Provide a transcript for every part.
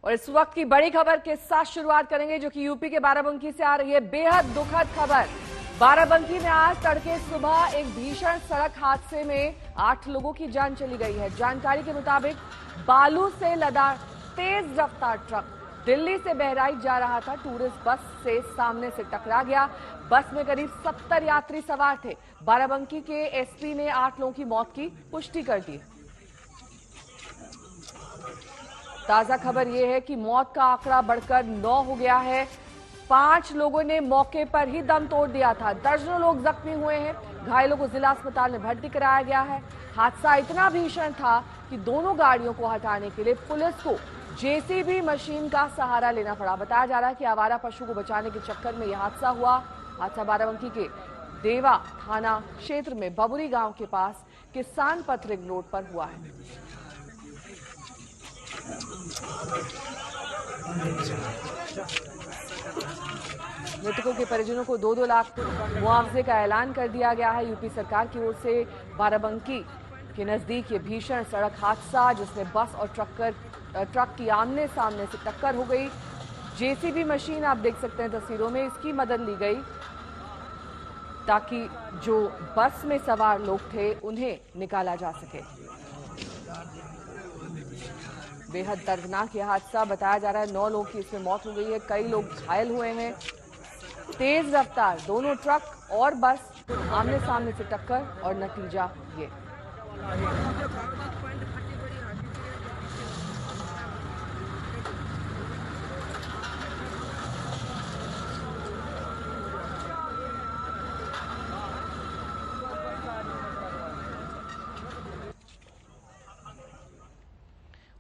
और इस वक्त की बड़ी खबर के साथ शुरुआत करेंगे जो कि यूपी के बाराबंकी से आ रही है। बेहद दुखद खबर। बाराबंकी में आज तड़के सुबह एक भीषण सड़क हादसे में 8 लोगों की जान चली गई है। जानकारी के मुताबिक बालू से लदा तेज रफ्तार ट्रक दिल्ली से बहराइच जा रहा था। टूरिस्ट बस से सामने से टकरा गया। बस में करीब 70 यात्री सवार थे। बाराबंकी के एसपी ने 8 लोगों की मौत की पुष्टि कर दी। ताजा खबर यह है कि मौत का आंकड़ा बढ़कर 9 हो गया है। 5 लोगों ने मौके पर ही दम तोड़ दिया था। दर्जनों लोग जख्मी हुए हैं। घायलों को जिला अस्पताल में भर्ती कराया गया है। हादसा इतना भीषण था कि दोनों गाड़ियों को हटाने के लिए पुलिस को जेसीबी मशीन का सहारा लेना पड़ा। बताया जा रहा है कि आवारा पशु को बचाने के चक्कर में यह हादसा हुआ। हादसा बाराबंकी के देवा थाना क्षेत्र में बबुरी गांव के पास किसान पथ रिंग रोड पर हुआ है। मृतकों के परिजनों को 2-2 लाख मुआवजे का ऐलान कर दिया गया है यूपी सरकार की ओर से। बाराबंकी के नजदीक ये भीषण सड़क हादसा जिसमें बस और ट्रक की आमने सामने से टक्कर हो गई। जेसीबी मशीन आप देख सकते हैं तस्वीरों में, इसकी मदद ली गई ताकि जो बस में सवार लोग थे उन्हें निकाला जा सके। बेहद दर्दनाक यह हादसा। बताया जा रहा है 9 लोगों की इसमें मौत हो गई है। कई लोग घायल हुए हैं। तेज रफ्तार दोनों ट्रक और बस आमने सामने से टक्कर और नतीजा ये।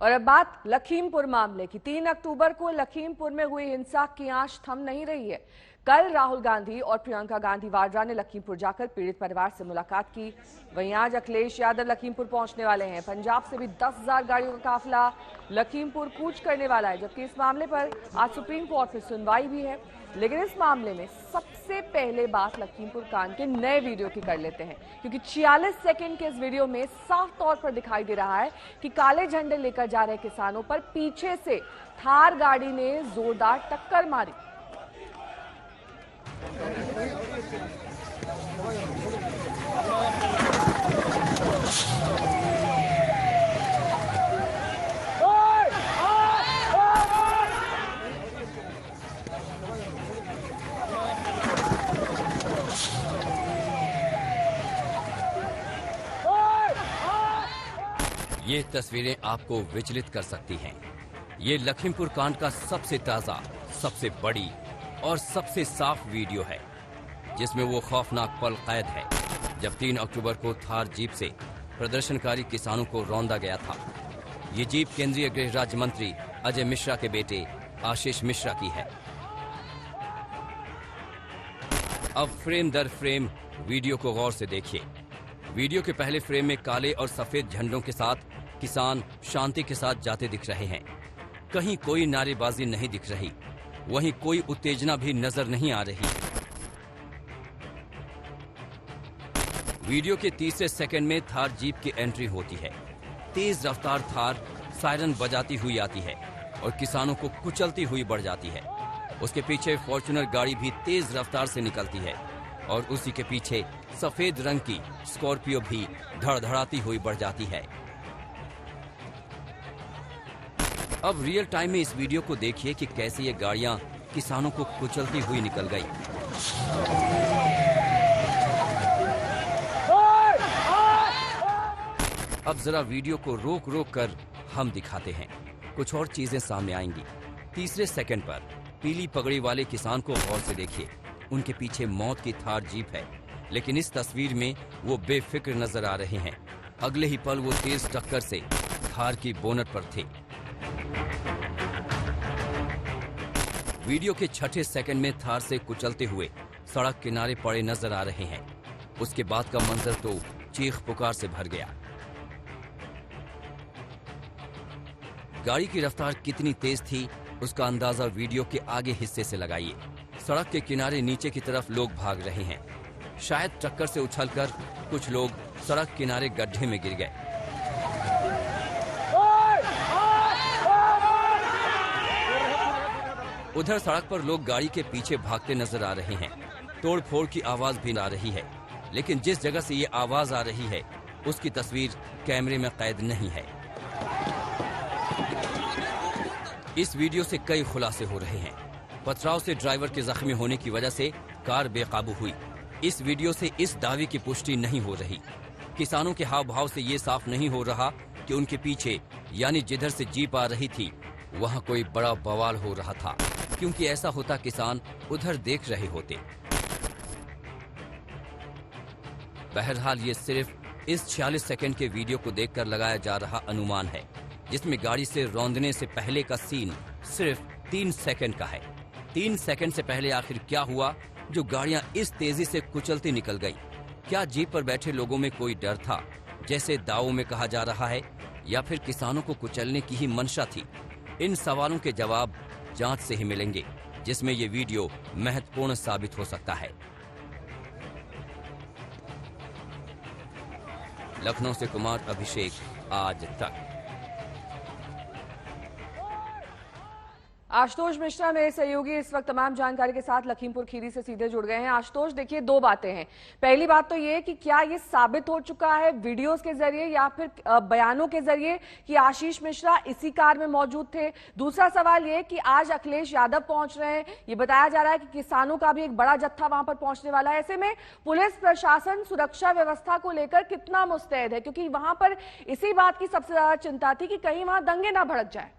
और अब बात लखीमपुर मामले की। 3 अक्टूबर को लखीमपुर में हुई हिंसा की आंच थम नहीं रही है। कल राहुल गांधी और प्रियंका गांधी वाड्रा ने लखीमपुर जाकर पीड़ित परिवार से मुलाकात की। वहीं आज अखिलेश यादव लखीमपुर पहुंचने वाले हैं। पंजाब से भी 10,000 गाड़ियों का काफिला लखीमपुर कूच करने वाला है। जबकि इस मामले पर आज सुप्रीम कोर्ट में सुनवाई भी है। लेकिन इस मामले में सबसे पहले बात लखीमपुर कांड के नए वीडियो की कर लेते हैं, क्योंकि 46 सेकंड के इस वीडियो में साफ तौर पर दिखाई दे रहा है कि काले झंडे लेकर जा रहे किसानों पर पीछे से थार गाड़ी ने जोरदार टक्कर मारी। ये तस्वीरें आपको विचलित कर सकती हैं। ये लखीमपुर कांड का सबसे ताजा, सबसे बड़ी और सबसे साफ वीडियो है, जिसमें वो खौफनाक पल कैद है जब 3 अक्टूबर को थार जीप से प्रदर्शनकारी किसानों को रौंदा गया था। ये जीप केंद्रीय गृह राज्य मंत्री अजय मिश्रा के बेटे आशीष मिश्रा की है। अब फ्रेम दर फ्रेम वीडियो को गौर से देखिए। वीडियो के पहले फ्रेम में काले और सफेद झंडों के साथ किसान शांति के साथ जाते दिख रहे हैं। कहीं कोई नारेबाजी नहीं दिख रही, वहीं कोई उत्तेजना भी नजर नहीं आ रही। वीडियो के तीसरे सेकंड में थार जीप की एंट्री होती है। तेज रफ्तार थार सायरन बजाती हुई आती है और किसानों को कुचलती हुई बढ़ जाती है। उसके पीछे फॉर्च्यूनर गाड़ी भी तेज रफ्तार से निकलती है और उसी के पीछे सफेद रंग की स्कॉर्पियो भी धड़धड़ाती हुई बढ़ जाती है। अब रियल टाइम में इस वीडियो को देखिए कि कैसे ये गाड़ियां किसानों को कुचलती हुई निकल गई। अब जरा वीडियो को रोक रोक कर हम दिखाते हैं, कुछ और चीजें सामने आएंगी। तीसरे सेकंड पर पीली पगड़ी वाले किसान को गौर से देखिए। उनके पीछे मौत की थार जीप है, लेकिन इस तस्वीर में वो बेफिक्र नजर आ रहे हैं। अगले ही पल वो तेज टक्कर से थार की बोनट पर थे। वीडियो के छठे सेकंड में थार से कुचलते हुए सड़क किनारे पड़े नजर आ रहे हैं। उसके बाद का मंजर तो चीख पुकार से भर गया। गाड़ी की रफ्तार कितनी तेज थी उसका अंदाजा वीडियो के आगे हिस्से से लगाइए। सड़क के किनारे नीचे की तरफ लोग भाग रहे हैं। शायद टक्कर से उछलकर कुछ लोग सड़क किनारे गड्ढे में गिर गए। उधर सड़क पर लोग गाड़ी के पीछे भागते नजर आ रहे हैं। तोड़ फोड़ की आवाज भी आ रही है, लेकिन जिस जगह से ये आवाज आ रही है उसकी तस्वीर कैमरे में कैद नहीं है। इस वीडियो से कई खुलासे हो रहे हैं। पथराव से ड्राइवर के जख्मी होने की वजह से कार बेकाबू हुई। इस वीडियो से इस दावे की पुष्टि नहीं हो रही। किसानों के हाव भाव से ये साफ नहीं हो रहा कि उनके पीछे यानी जिधर से जीप आ रही थी वहाँ कोई बड़ा बवाल हो रहा था, क्योंकि ऐसा होता किसान उधर देख रहे होते। बहरहाल ये सिर्फ इस 46 सेकंड के वीडियो को देखकर लगाया जा रहा अनुमान है, जिसमें गाड़ी से रौंदने से पहले का सीन सिर्फ 3 सेकंड का है। 3 सेकंड से पहले आखिर क्या हुआ जो गाड़ियां इस तेजी से कुचलती निकल गई? क्या जीप पर बैठे लोगों में कोई डर था जैसे दावों में कहा जा रहा है, या फिर किसानों को कुचलने की ही मंशा थी? इन सवालों के जवाब जांच से ही मिलेंगे, जिसमें ये वीडियो महत्वपूर्ण साबित हो सकता है। लखनऊ से कुमार अभिषेक, आज तक। आशुतोष मिश्रा मेरे सहयोगी इस वक्त तमाम जानकारी के साथ लखीमपुर खीरी से सीधे जुड़ गए हैं। आशुतोष, देखिए, दो बातें हैं। पहली बात तो ये कि क्या ये साबित हो चुका है वीडियोस के जरिए या फिर बयानों के जरिए कि आशीष मिश्रा इसी कार में मौजूद थे? दूसरा सवाल ये कि आज अखिलेश यादव पहुंच रहे हैं, ये बताया जा रहा है कि किसानों का भी एक बड़ा जत्था वहां पर पहुंचने वाला है। ऐसे में पुलिस प्रशासन सुरक्षा व्यवस्था को लेकर कितना मुस्तैद है? क्योंकि वहां पर इसी बात की सबसे ज्यादा चिंता थी कि कहीं वहां दंगे ना भड़क जाए।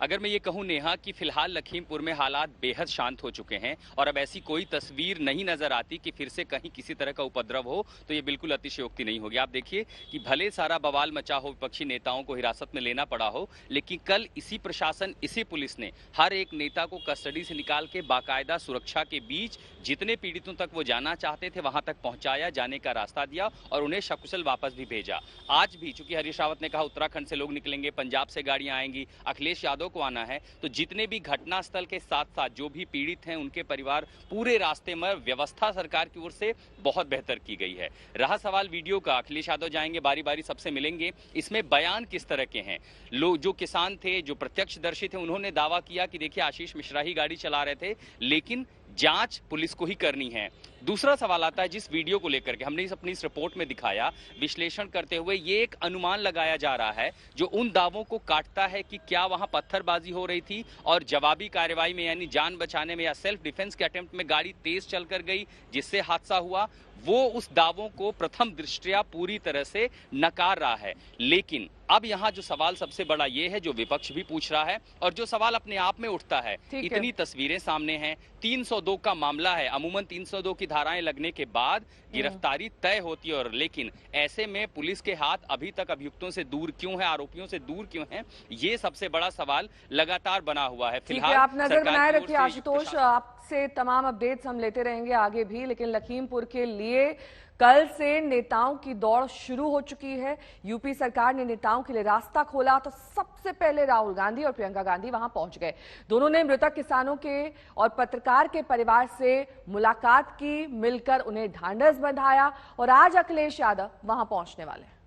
अगर मैं ये कहूं नेहा कि फिलहाल लखीमपुर में हालात बेहद शांत हो चुके हैं और अब ऐसी कोई तस्वीर नहीं नजर आती कि फिर से कहीं किसी तरह का उपद्रव हो, तो ये बिल्कुल अतिशयोक्ति नहीं होगी। आप देखिए कि भले सारा बवाल मचा हो, विपक्षी नेताओं को हिरासत में लेना पड़ा हो, लेकिन कल इसी प्रशासन, इसी पुलिस ने हर एक नेता को कस्टडी से निकाल के बाकायदा सुरक्षा के बीच जितने पीड़ितों तक वो जाना चाहते थे वहां तक पहुंचाया, जाने का रास्ता दिया और उन्हें सकुशल वापस भी भेजा। आज भी चूंकि हरीश रावत ने कहा उत्तराखंड से लोग निकलेंगे, पंजाब से गाड़ियां आएंगी, अखिलेश यादव को आना है, तो जितने भी घटनास्थल के साथ साथ जो भी पीड़ित हैं उनके परिवार, पूरे रास्ते में व्यवस्था सरकार की ओर से बहुत बेहतर की गई है। रहा सवाल वीडियो का, अखिलेश यादव जाएंगे, बारी बारी सबसे मिलेंगे, इसमें बयान किस तरह के हैं? लोग जो किसान थे, जो प्रत्यक्षदर्शी थे, उन्होंने दावा किया कि देखिए आशीष मिश्रा ही गाड़ी चला रहे थे, लेकिन जांच पुलिस को ही करनी है। दूसरा सवाल आता है जिस वीडियो को लेकर के हमने अपनी इस रिपोर्ट में दिखाया, विश्लेषण करते हुए ये एक अनुमान लगाया जा रहा है जो उन दावों को काटता है कि क्या वहां पत्थरबाजी हो रही थी और जवाबी कार्रवाई में यानी जान बचाने में या सेल्फ डिफेंस के अटेम्प्ट में गाड़ी तेज चलकर गई जिससे हादसा हुआ। वो उस दावों को प्रथम दृष्टया पूरी तरह से नकार रहा है। लेकिन अब यहाँ जो सवाल सबसे बड़ा ये है, जो विपक्ष भी पूछ रहा है और जो सवाल अपने आप में उठता है, इतनी तस्वीरें सामने हैं, 302 का मामला है, अमूमन 302 की धाराएं लगने के बाद गिरफ्तारी तय होती है, और लेकिन ऐसे में पुलिस के हाथ अभी तक अभियुक्तों से दूर क्यों है, आरोपियों से दूर क्यों है, ये सबसे बड़ा सवाल लगातार बना हुआ है। फिलहाल आप नजर बनाए रखिए आशुतोष, आपसे तमाम अपडेट्स हम लेते रहेंगे आगे भी। लेकिन लखीमपुर के लिए कल से नेताओं की दौड़ शुरू हो चुकी है। यूपी सरकार ने नेताओं के लिए रास्ता खोला तो सबसे पहले राहुल गांधी और प्रियंका गांधी वहां पहुंच गए। दोनों ने मृतक किसानों के और पत्रकार के परिवार से मुलाकात की, मिलकर उन्हें ढांढस बंधाया और आज अखिलेश यादव वहां पहुंचने वाले हैं।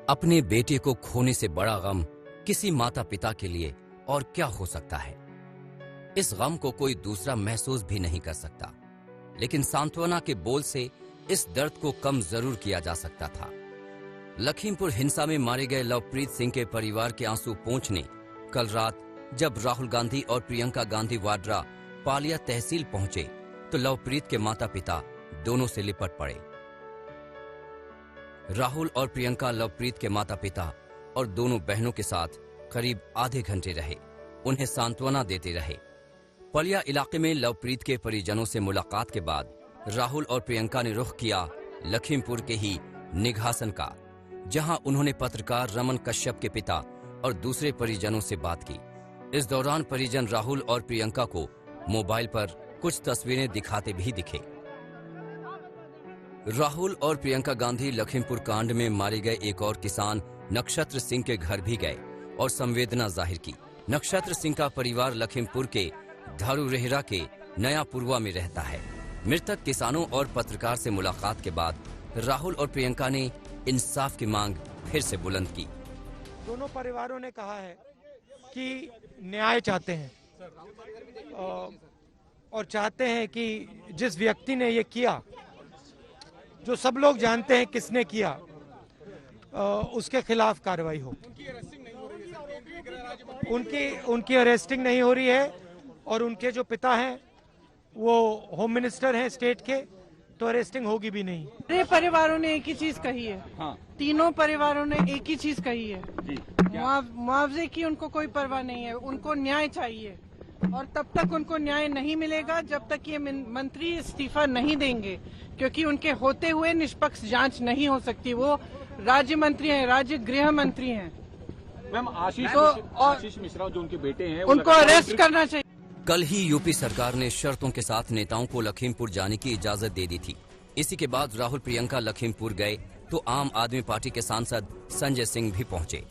अपने बेटे को खोने से बड़ा गम किसी माता पिता के लिए और क्या हो सकता है? इस गम को कोई दूसरा महसूस भी नहीं कर सकता, लेकिन सांत्वना के बोल से इस दर्द को कम जरूर किया जा सकता था। लखीमपुर हिंसा में मारे गए लवप्रीत सिंह के परिवार के आंसू पोंछने कल रात जब राहुल गांधी और प्रियंका गांधी वाड्रा पालिया तहसील पहुंचे तो लवप्रीत के माता पिता दोनों से लिपट पड़े। राहुल और प्रियंका लवप्रीत के माता पिता और दोनों बहनों के साथ करीब आधे घंटे रहे, उन्हें सांत्वना देते रहे। पलिया इलाके में लवप्रीत के परिजनों से मुलाकात के बाद राहुल और प्रियंका ने रुख किया लखीमपुर के ही निघासन का, जहां उन्होंने पत्रकार रमन कश्यप के पिता और दूसरे परिजनों से बात की। इस दौरान परिजन राहुल और प्रियंका को मोबाइल पर कुछ तस्वीरें दिखाते भी दिखे। राहुल और प्रियंका गांधी लखीमपुर कांड में मारे गए एक और किसान नक्षत्र सिंह के घर भी गए और संवेदना जाहिर की। नक्षत्र सिंह का परिवार लखीमपुर के धारू रेहरा के नया पुरवा में रहता है। मृतक किसानों और पत्रकार से मुलाकात के बाद राहुल और प्रियंका ने इंसाफ की मांग फिर से बुलंद की। दोनों परिवारों ने कहा है कि न्याय चाहते हैं और चाहते हैं कि जिस व्यक्ति ने ये किया, जो सब लोग जानते हैं किसने किया, उसके खिलाफ कार्रवाई हो। उनकी अरेस्टिंग नहीं हो रही है और उनके जो पिता हैं वो होम मिनिस्टर हैं स्टेट के, तो अरेस्टिंग होगी भी नहीं। पूरे परिवारों ने एक ही चीज कही है। हाँ। तीनों परिवारों ने एक ही चीज कही है, मुआवजे की उनको कोई परवाह नहीं है, उनको न्याय चाहिए और तब तक उनको न्याय नहीं मिलेगा जब तक ये मंत्री इस्तीफा नहीं देंगे, क्योंकि उनके होते हुए निष्पक्ष जांच नहीं हो सकती। वो राज्य मंत्री हैं, राज्य गृह मंत्री हैं। मैम आशीष मिश्रा जो उनके बेटे हैं, उनको अरेस्ट करना चाहिए। कल ही यूपी सरकार ने शर्तों के साथ नेताओं को लखीमपुर जाने की इजाजत दे दी थी। इसी के बाद राहुल प्रियंका लखीमपुर गए तो आम आदमी पार्टी के सांसद संजय सिंह भी पहुंचे।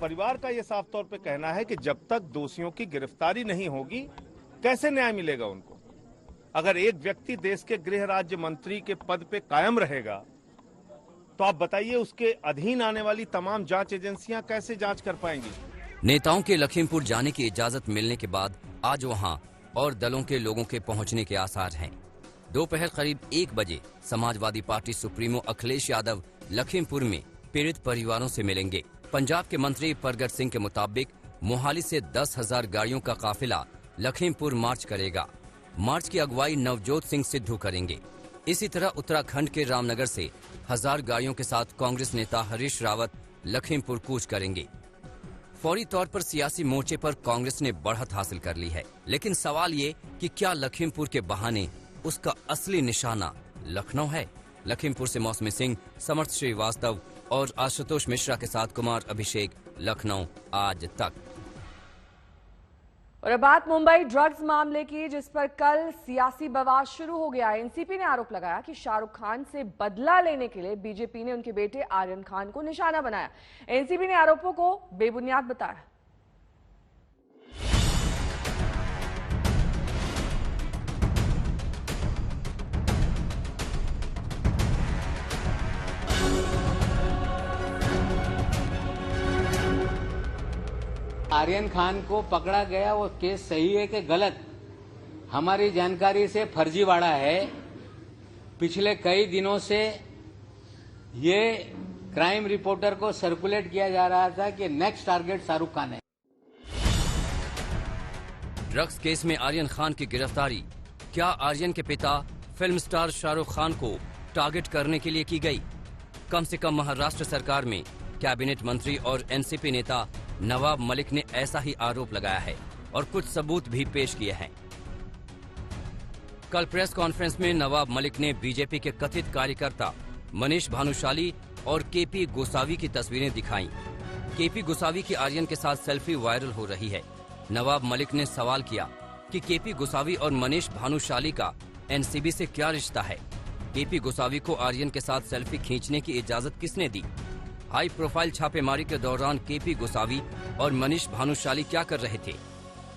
परिवार का ये साफ तौर पे कहना है कि जब तक दोषियों की गिरफ्तारी नहीं होगी कैसे न्याय मिलेगा उनको। अगर एक व्यक्ति देश के गृह राज्य मंत्री के पद पे कायम रहेगा तो आप बताइए उसके अधीन आने वाली तमाम जांच एजेंसियां कैसे जांच कर पाएंगी। नेताओं के लखीमपुर जाने की इजाजत मिलने के बाद आज वहां और दलों के लोगों के पहुंचने के आसार हैं। दोपहर करीब 1 बजे समाजवादी पार्टी सुप्रीमो अखिलेश यादव लखीमपुर में पीड़ित परिवारों से मिलेंगे। पंजाब के मंत्री परगट सिंह के मुताबिक मोहाली से 10,000 गाड़ियों का काफिला लखीमपुर मार्च करेगा। मार्च की अगुवाई नवजोत सिंह सिद्धू करेंगे। इसी तरह उत्तराखंड के रामनगर से 1000 गाड़ियों के साथ कांग्रेस नेता हरीश रावत लखीमपुर कूच करेंगे। फौरी तौर पर सियासी मोर्चे पर कांग्रेस ने बढ़त हासिल कर ली है, लेकिन सवाल ये कि क्या लखीमपुर के बहाने उसका असली निशाना लखनऊ है। लखीमपुर से मौसमी सिंह, समर्थ श्रीवास्तव और आशुतोष मिश्रा के साथ कुमार अभिषेक, लखनऊ आज तक। और अब बात मुंबई ड्रग्स मामले की, जिस पर कल सियासी बवाल शुरू हो गया। एनसीपी ने आरोप लगाया कि शाहरुख खान से बदला लेने के लिए बीजेपी ने उनके बेटे आर्यन खान को निशाना बनाया। एनसीपी ने आरोपों को बेबुनियाद बताया। आर्यन खान को पकड़ा गया, वो केस सही है कि गलत, हमारी जानकारी से फर्जीवाड़ा है। पिछले कई दिनों से ये क्राइम रिपोर्टर को सर्कुलेट किया जा रहा था कि नेक्स्ट टारगेट शाहरुख खान है। ड्रग्स केस में आर्यन खान की गिरफ्तारी, क्या आर्यन के पिता फिल्म स्टार शाहरुख खान को टारगेट करने के लिए की गई? कम से कम महाराष्ट्र सरकार में कैबिनेट मंत्री और एनसीपी नेता नवाब मलिक ने ऐसा ही आरोप लगाया है और कुछ सबूत भी पेश किए हैं। कल प्रेस कॉन्फ्रेंस में नवाब मलिक ने बीजेपी के कथित कार्यकर्ता मनीष भानुशाली और केपी गोसावी की तस्वीरें दिखाईं। केपी गोसावी की आर्यन के साथ सेल्फी वायरल हो रही है। नवाब मलिक ने सवाल किया कि केपी गोसावी और मनीष भानुशाली का एनसीबी से क्या रिश्ता है? केपी गोसावी को आर्यन के साथ सेल्फी खींचने की इजाजत किसने दी? हाई प्रोफाइल छापेमारी के दौरान केपी गोसावी और मनीष भानुशाली क्या कर रहे थे?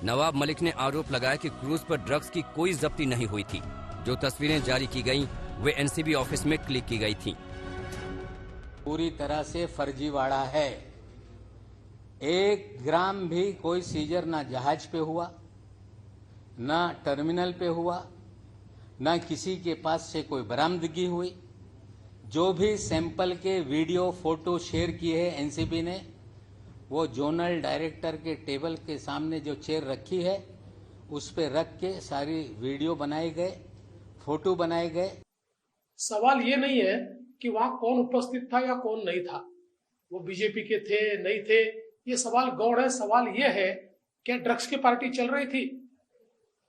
नवाब मलिक ने आरोप लगाया कि क्रूज पर ड्रग्स की कोई जब्ती नहीं हुई थी। जो तस्वीरें जारी की गईं, वे एनसीबी ऑफिस में क्लिक की गई थीं। पूरी तरह से फर्जीवाड़ा है। 1 ग्राम भी कोई सीजर ना जहाज पे हुआ, ना टर्मिनल पे हुआ, ना किसी के पास से कोई बरामदगी हुई। जो भी सैंपल के वीडियो फोटो शेयर किए हैं एनसीबी ने, वो जोनल डायरेक्टर के टेबल के सामने जो चेयर रखी है उस पे रख के सारी वीडियो बनाए गए, फोटो बनाए गए। सवाल ये नहीं है कि वहां कौन उपस्थित था या कौन नहीं था, वो बीजेपी के थे नहीं थे, ये सवाल गौड़ है। सवाल ये है क्या ड्रग्स की पार्टी चल रही थी,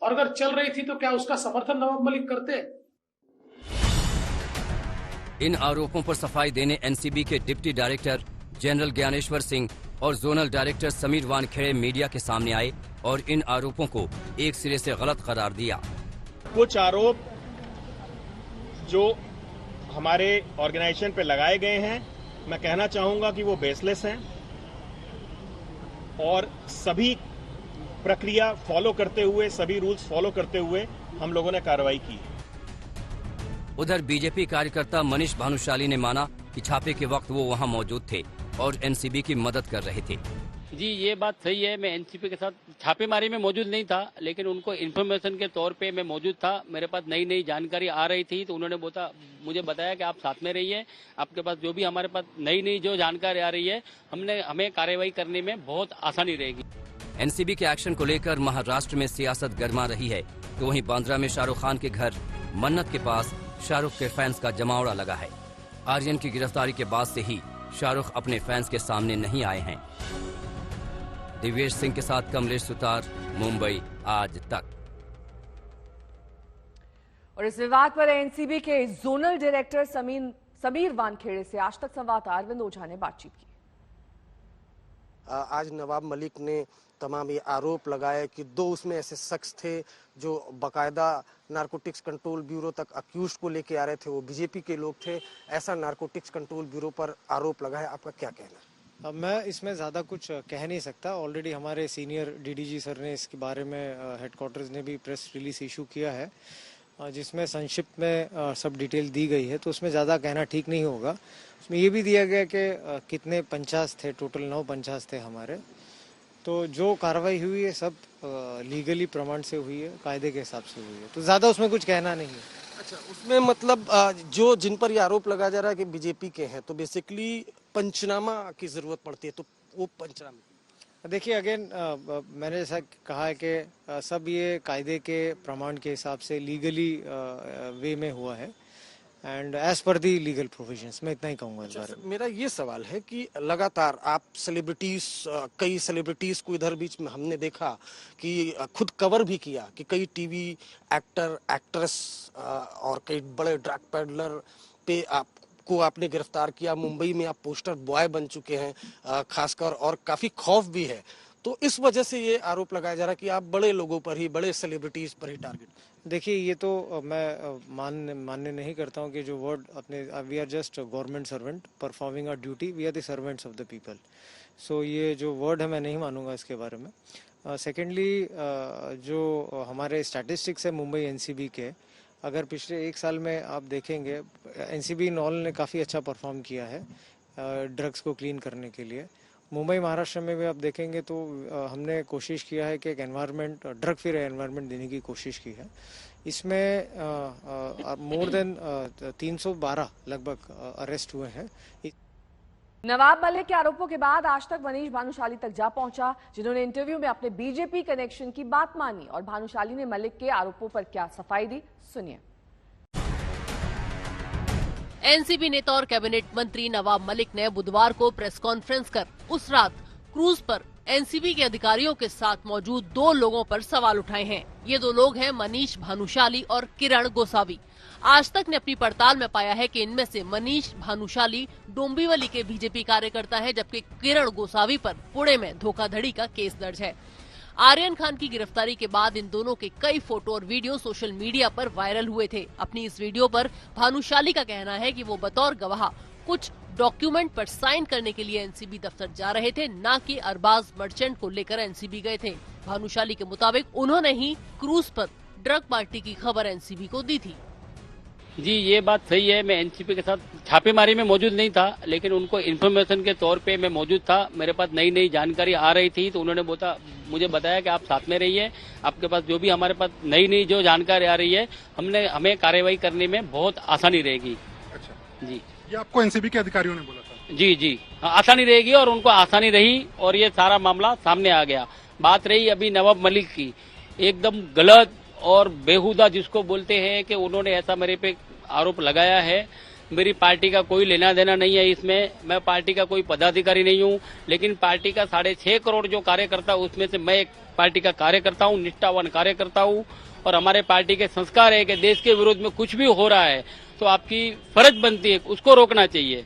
और अगर चल रही थी तो क्या उसका समर्थन नवाब मलिक करते? इन आरोपों पर सफाई देने एनसीबी के deputy director general Gyaneshwar Singh और zonal director Sameer Wankhede media के सामने आए और इन आरोपों को एक सिरे से गलत करार दिया। कुछ आरोप जो हमारे ऑर्गेनाइजेशन पे लगाए गए हैं, मैं कहना चाहूंगा कि वो बेसलेस हैं और सभी प्रक्रिया फॉलो करते हुए, सभी रूल्स फॉलो करते हुए हम लोगों ने कार्रवाई की। उधर बीजेपी कार्यकर्ता मनीष भानुशाली ने माना कि छापे के वक्त वो वहां मौजूद थे और एनसीबी की मदद कर रहे थे। जी, ये बात सही है। मैं एनसीबी के साथ छापेमारी में मौजूद नहीं था, लेकिन उनको इन्फॉर्मेशन के तौर पे मैं मौजूद था। मेरे पास नई नई जानकारी आ रही थी, तो उन्होंने मुझे बताया कि आप साथ में रहिए, आपके पास जो भी हमारे पास नई जो जानकारी आ रही है, हमें कार्रवाई करने में बहुत आसानी रहेगी। एनसीबी के एक्शन को लेकर महाराष्ट्र में सियासत गर्मा रही है, तो वहीं बांद्रा में शाहरुख खान के घर मन्नत के पास शाहरुख के फैंस का जमावड़ा लगा है। आर्यन की गिरफ्तारी के बाद से ही शाहरुख अपने फैंस के सामने नहीं आए हैं। दिव्येश सिंह के साथ कमलेश सुतार, मुंबई आज तक। और इस विवाद पर एनसीबी के जोनल डायरेक्टर समीर वानखेड़े से आज तक संवाददाता अरविंद ओझा ने बातचीत की। आज नवाब मलिक ने तमाम ये आरोप लगाए कि 2 उसमें ऐसे शख्स थे जो बाकायदा नारकोटिक्स कंट्रोल ब्यूरो तक अक्यूज को लेके आ रहे थे, वो बीजेपी के लोग थे, ऐसा नारकोटिक्स कंट्रोल ब्यूरो पर आरोप लगा है। आपका क्या कहना है? अब मैं इसमें ज़्यादा कुछ कह नहीं सकता। ऑलरेडी हमारे सीनियर डीडीजी सर ने इसके बारे में हेडक्वार्टर्स ने भी प्रेस रिलीज इशू किया है, जिसमें संक्षिप्त में सब डिटेल दी गई है, तो उसमें ज़्यादा कहना ठीक नहीं होगा। उसमें ये भी दिया गया कि कितने पंचास थे, टोटल 9 पंचास थे हमारे। तो जो कार्रवाई हुई है सब लीगली प्रमाण से हुई है, कायदे के हिसाब से हुई है, तो ज़्यादा उसमें कुछ कहना नहीं है। अच्छा, उसमें मतलब जो जिन पर ये आरोप लगाया जा रहा है कि बीजेपी के हैं, तो बेसिकली पंचनामा की जरूरत पड़ती है, तो वो पंचनामा देखिए अगेन मैंने जैसा कहा है कि सब ये कायदे के प्रमाण के हिसाब से लीगली वे में हुआ है and as per the legal provisions. मैं इतना ही कहूँगा इस बारे में। मेरा ये सवाल है कि लगातार आप कई सेलिब्रिटीज को इधर बीच में हमने देखा कि खुद कवर भी किया कि कई टीवी एक्टर एक्ट्रेस और कई बड़े ड्रग पेडलर पे आपने गिरफ्तार किया। मुंबई में आप पोस्टर बॉय बन चुके हैं खासकर, और काफी खौफ भी है। तो इस वजह से ये आरोप लगाया जा रहा है कि आप बड़े लोगों पर ही, बड़े सेलिब्रिटीज पर ही टारगेट। देखिए ये तो मैं मानने नहीं करता हूँ कि जो वर्ड अपने we are just government servant performing our duty, we are the servants of the people. So ये जो वर्ड है मैं नहीं मानूंगा इसके बारे में। सेकेंडली जो हमारे स्टैटिस्टिक्स है मुंबई एनसीबी के, अगर पिछले 1 साल में आप देखेंगे एनसीबी नॉल ने काफ़ी अच्छा परफॉर्म किया है ड्रग्स को क्लीन करने के लिए। मुंबई महाराष्ट्र में भी आप देखेंगे तो हमने कोशिश किया है कि एक एनवायरनमेंट, ड्रग फ्री एनवायरनमेंट देने की कोशिश की है। इसमें मोर देन 312 लगभग अरेस्ट हुए हैं। नवाब मलिक के आरोपों के बाद आज तक मनीष भानुशाली तक जा पहुंचा, जिन्होंने इंटरव्यू में अपने बीजेपी कनेक्शन की बात मानी और भानुशाली ने मलिक के आरोपों पर क्या सफाई दी, सुनिए। एनसीबी नेता और कैबिनेट मंत्री नवाब मलिक ने बुधवार को प्रेस कॉन्फ्रेंस कर उस रात क्रूज पर एनसीबी के अधिकारियों के साथ मौजूद 2 लोगों पर सवाल उठाए हैं। ये 2 लोग हैं मनीष भानुशाली और किरण गोसावी। आज तक ने अपनी पड़ताल में पाया है कि इनमें से मनीष भानुशाली डोंबिवली के बीजेपी कार्यकर्ता है, जबकि किरण गोसावी पर पुणे में धोखाधड़ी का केस दर्ज है। आर्यन खान की गिरफ्तारी के बाद इन दोनों के कई फोटो और वीडियो सोशल मीडिया पर वायरल हुए थे। अपनी इस वीडियो पर भानुशाली का कहना है कि वो बतौर गवाह कुछ डॉक्यूमेंट पर साइन करने के लिए एनसीबी दफ्तर जा रहे थे, न कि अरबाज मर्चेंट को लेकर एनसीबी गए थे। भानुशाली के मुताबिक उन्होंने ही क्रूज पर ड्रग पार्टी की खबर एनसीबी को दी थी। जी, ये बात सही है। मैं एनसीबी के साथ छापेमारी में मौजूद नहीं था, लेकिन उनको इन्फॉर्मेशन के तौर पे मैं मौजूद था। मेरे पास नई जानकारी आ रही थी, तो उन्होंने मुझे बताया कि आप साथ में रहिए, आपके पास जो भी हमारे पास नई जो जानकारी आ रही है, हमें कार्रवाई करने में बहुत आसानी रहेगी। अच्छा जी, ये आपको एनसीबी के अधिकारियों ने बोला था? जी, आसानी रहेगी और उनको आसानी रही और ये सारा मामला सामने आ गया। बात रही अभी नवाब मलिक की, एकदम गलत और बेहुदा जिसको बोलते हैं कि उन्होंने ऐसा मेरे पे आरोप लगाया है। मेरी पार्टी का कोई लेना देना नहीं है इसमें, मैं पार्टी का कोई पदाधिकारी नहीं हूं, लेकिन पार्टी का 6.5 करोड़ जो कार्यकर्ता उसमें से मैं एक पार्टी का कार्यकर्ता हूं, निष्ठावान कार्यकर्ता हूं। और हमारे पार्टी के संस्कार है कि देश के विरोध में कुछ भी हो रहा है तो आपकी फर्ज बनती है उसको रोकना चाहिए।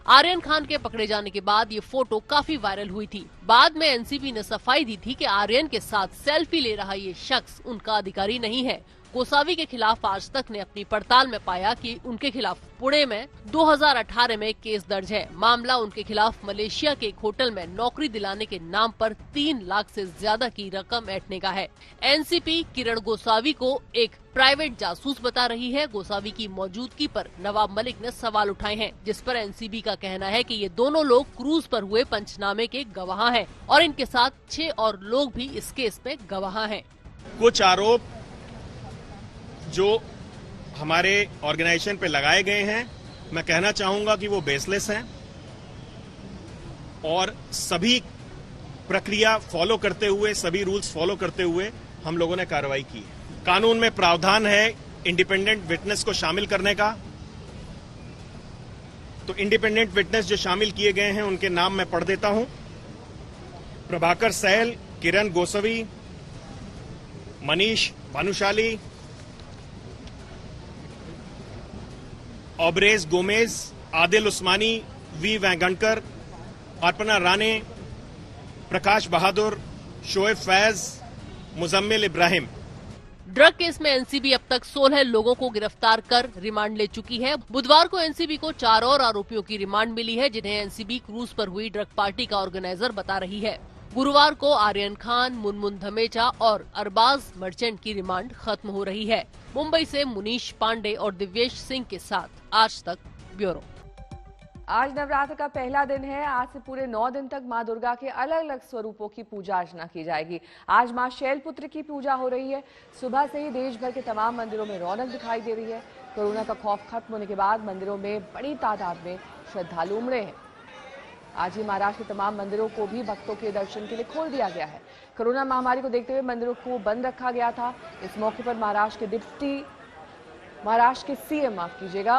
आर्यन खान के पकड़े जाने के बाद ये फोटो काफी वायरल हुई थी। बाद में एनसीबी ने सफाई दी थी कि आर्यन के साथ सेल्फी ले रहा ये शख्स उनका अधिकारी नहीं है। गोसावी के खिलाफ आज तक ने अपनी पड़ताल में पाया कि उनके खिलाफ पुणे में 2018 में केस दर्ज है। मामला उनके खिलाफ मलेशिया के एक होटल में नौकरी दिलाने के नाम पर 3 लाख से ज्यादा की रकम ऐंठने का है। एनसीपी किरण गोसावी को एक प्राइवेट जासूस बता रही है। गोसावी की मौजूदगी पर नवाब मलिक ने सवाल उठाए हैं, जिस पर एनसीबी का कहना है कि ये दोनों लोग क्रूज पर हुए पंचनामे के गवाह हैं और इनके साथ 6 और लोग भी इस केस में गवाह हैं। कुछ आरोप जो हमारे ऑर्गेनाइजेशन पे लगाए गए हैं, मैं कहना चाहूंगा कि वो बेसलेस हैं और सभी प्रक्रिया फॉलो करते हुए, सभी रूल्स फॉलो करते हुए हम लोगों ने कार्रवाई की है। कानून में प्रावधान है इंडिपेंडेंट विटनेस को शामिल करने का, तो इंडिपेंडेंट विटनेस जो शामिल किए गए हैं उनके नाम मैं पढ़ देता हूं। Prabhakar Sahal, Kiran Gosavi, Manish Bhanushali, Aubrey Gomez, Adil Usmani, V Vaingankar, Arpana Rane, Prakash Bahadur, Shoaib Faiz, Muzammil Ibrahim. Drug case में एनसीबी अब तक 16 लोगों को गिरफ्तार कर रिमांड ले चुकी है। बुधवार को एनसीबी को 4 और आरोपियों की रिमांड मिली है, जिन्हें एनसीबी क्रूज पर हुई ड्रग पार्टी का ऑर्गेनाइजर बता रही है। गुरुवार को आर्यन खान, मुनमुन धमेचा और अरबाज मर्चेंट की रिमांड खत्म हो रही है। मुंबई से मुनीश पांडे और दिव्येश सिंह के साथ आज तक ब्यूरो। आज नवरात्र का पहला दिन है। आज से पूरे 9 दिन तक मां दुर्गा के अलग अलग स्वरूपों की पूजा अर्चना की जाएगी। आज मां शैलपुत्री की पूजा हो रही है। सुबह से ही देश भर के तमाम मंदिरों में रौनक दिखाई दे रही है। कोरोना का खौफ खत्म होने के बाद मंदिरों में बड़ी तादाद में श्रद्धालु उमड़े हैं। आज ही महाराष्ट्र के तमाम मंदिरों को भी भक्तों के दर्शन के लिए खोल दिया गया है। कोरोना महामारी को देखते हुए मंदिरों को बंद रखा गया था। इस मौके पर महाराष्ट्र के सीएम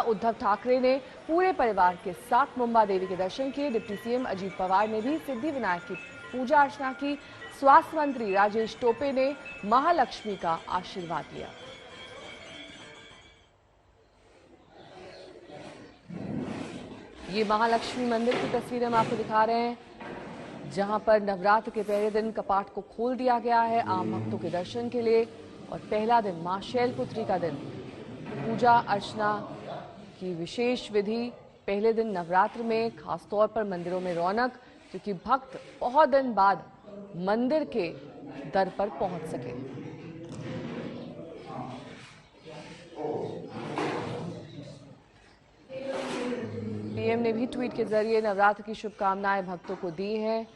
उद्धव ठाकरे ने पूरे परिवार के साथ मुंबा देवी के दर्शन किए। डिप्टी सीएम अजीत पवार ने भी सिद्धि विनायक की पूजा अर्चना की। स्वास्थ्य मंत्री राजेश टोपे ने महालक्ष्मी का आशीर्वाद लिया। ये महालक्ष्मी मंदिर की तस्वीरें हम आपको दिखा रहे हैं, जहां पर नवरात्र के पहले दिन कपाट को खोल दिया गया है आम भक्तों के दर्शन के लिए। और पहला दिन मां शैलपुत्री का दिन, पूजा अर्चना की विशेष विधि। पहले दिन नवरात्र में खासतौर पर मंदिरों में रौनक, क्योंकि भक्त बहुत दिन बाद मंदिर के दर पर पहुंच सके। पीएम ने भी ट्वीट के जरिए नवरात्र की शुभकामनाएं भक्तों को दी हैं।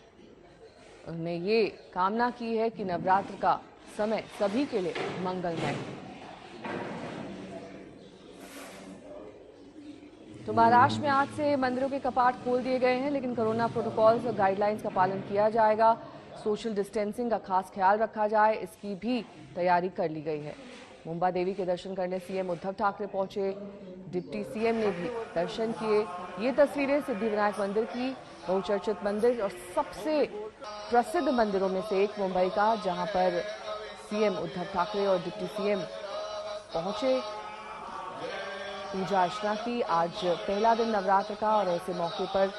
उन्होंने ये कामना की है कि नवरात्र का समय सभी के लिए मंगलमय। तो महाराष्ट्र में आज से मंदिरों के कपाट खोल दिए गए हैं, लेकिन कोरोना प्रोटोकॉल्स और गाइडलाइंस का पालन किया जाएगा। सोशल डिस्टेंसिंग का खास ख्याल रखा जाए, इसकी भी तैयारी कर ली गई है। मुंबा देवी के दर्शन करने सीएम उद्धव ठाकरे पहुंचे। डिप्टी सीएम ने भी दर्शन किए। ये तस्वीरें सिद्धि विनायक मंदिर की, बहुचर्चित मंदिर और सबसे प्रसिद्ध मंदिरों में से एक मुंबई का, जहां पर सीएम उद्धव ठाकरे और डिप्टी सीएम पहुंचे, पूजा अर्चना की। आज पहला दिन नवरात्र का और ऐसे मौके पर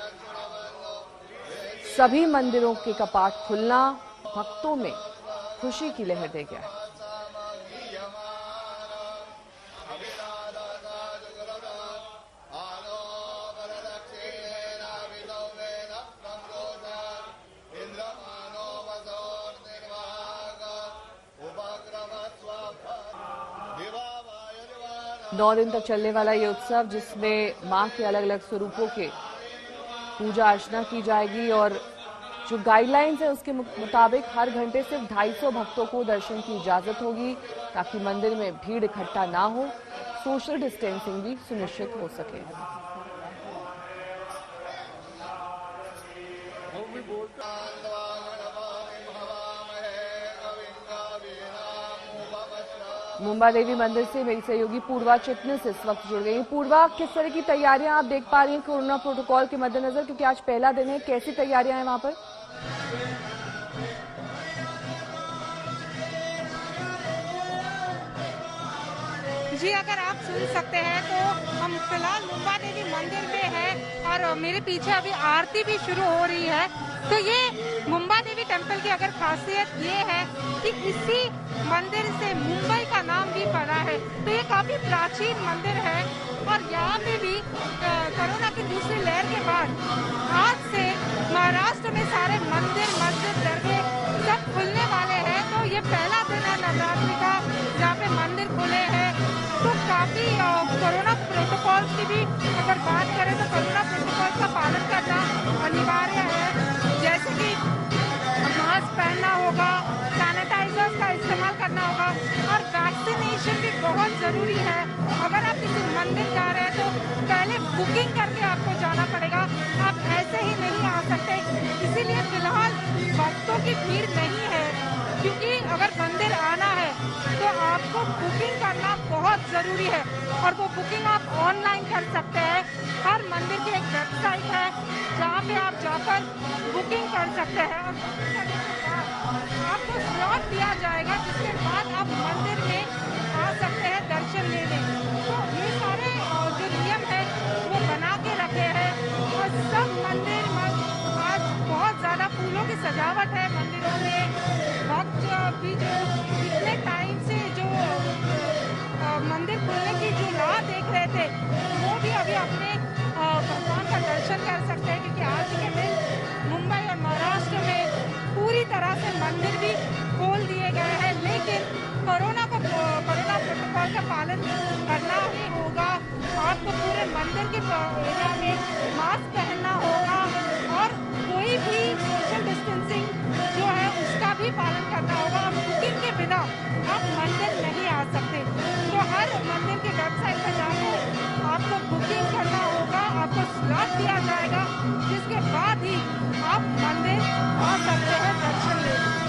सभी मंदिरों के कपाट खुलना भक्तों में खुशी की लहर दे गया है। नौ दिन तक चलने वाला ये उत्सव, जिसमें मां के अलग अलग स्वरूपों के पूजा अर्चना की जाएगी और जो गाइडलाइंस है उसके मुताबिक हर घंटे सिर्फ 250 भक्तों को दर्शन की इजाजत होगी, ताकि मंदिर में भीड़ इकट्ठा ना हो, सोशल डिस्टेंसिंग भी सुनिश्चित हो सके। मुंबा देवी मंदिर से मेरी सहयोगी पूर्वा चिटनिस इस वक्त जुड़ गई। पूर्वा, किस तरह की तैयारियां आप देख पा रही हैं कोरोना प्रोटोकॉल के मद्देनजर, क्योंकि आज पहला दिन है, कैसी तैयारियां हैं वहां पर? जी, अगर आप सुन सकते हैं तो हम फिलहाल मुंबा देवी मंदिर में हैं और मेरे पीछे अभी आरती भी शुरू हो रही है। तो ये मुंबा देवी टेम्पल टेम्पल की अगर खासियत ये है कि इसी मंदिर से मुंबई का नाम भी पड़ा है, तो ये काफी प्राचीन मंदिर है। और यहाँ पे भी कोरोना की दूसरी लहर के बाद आज से महाराष्ट्र में सारे मंदिर, मस्जिद, दरगाह सब खुलने वाले हैं। तो ये पहला दिन है नवरात्रि का जहाँ पे मंदिर खुले हैं। तो काफी कोरोना प्रोटोकॉल की भी अगर बात करें तो कोरोना प्रोटोकॉल का पालन करना अनिवार्य है, जैसे कि मास्क पहनना होगा, सैनिटाइजर्स का इस्तेमाल करना होगा और वैक्सीनेशन भी बहुत जरूरी है। अगर आप किसी मंदिर जा रहे हैं तो पहले बुकिंग करके आपको जाना पड़ेगा, आप ऐसे ही नहीं आ सकते। इसीलिए फिलहाल भक्तों की भीड़ नहीं है, क्योंकि अगर मंदिर आना है तो आपको बुकिंग करना बहुत जरूरी है और वो बुकिंग आप ऑनलाइन कर सकते हैं। हर मंदिर की एक वेबसाइट है जहाँ पे आप जाकर बुकिंग कर सकते हैं और बुकिंग करने के बाद आपको स्लॉट दिया जाएगा, जिसके बाद आप मंदिर में आ सकते हैं दर्शन लेने। तो ये सारे जो नियम है वो बना के रखे हैं और सब मंदिर आज बहुत ज्यादा फूलों की सजावट है मंदिरों में। भक्त भी जो इतने टाइम से जो मंदिर खुलने की जो राह देख रहे थे वो भी अभी अपने भगवान का दर्शन कर सकते हैं, क्योंकि आज के दिन मुंबई और महाराष्ट्र में पूरी तरह से मंदिर भी खोल दिए गए हैं। लेकिन कोरोना प्रोटोकॉल का पालन करना ही होगा। आपको पूरे मंदिर के एरिया में मास्क पहनना होगा और कोई भी सोशल डिस्टेंसिंग जो है उसका भी पालन करना होगा। आप बुकिंग के बिना आप मंदिर नहीं आ सकते। तो हर मंदिर की वेबसाइट पर जाकर आपको बुकिंग करना होगा, आपको स्लॉट दिया जाएगा, जिसके बाद ही आप मंदिर आ सकते हैं दर्शन लेने।